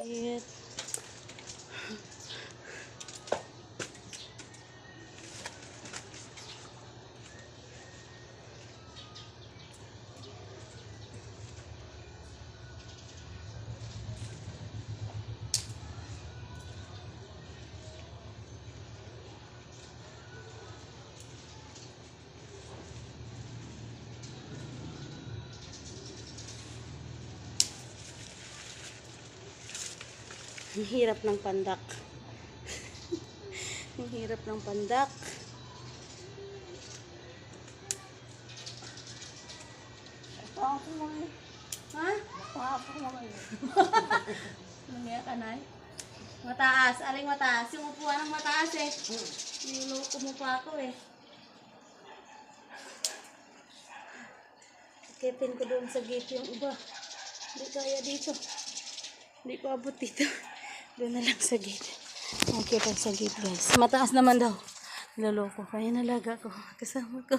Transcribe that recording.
It. Ang hirap ng pandak. Ang hirap ng pandak. Ako mo eh. Ha? Ako mo eh. Lumiya ka na eh. Mataas. Aling mataas. Yung upuan ng mataas eh. Niloko mo pa ako eh. Kipin ko doon sa gate yung iba. Hindi kaya dito. Hindi ko abot dito. Doon na lang sa gate. Okay lang sa gate guys. Mataas naman daw. Niloloko. Kaya nalaga ko. Kasama ko.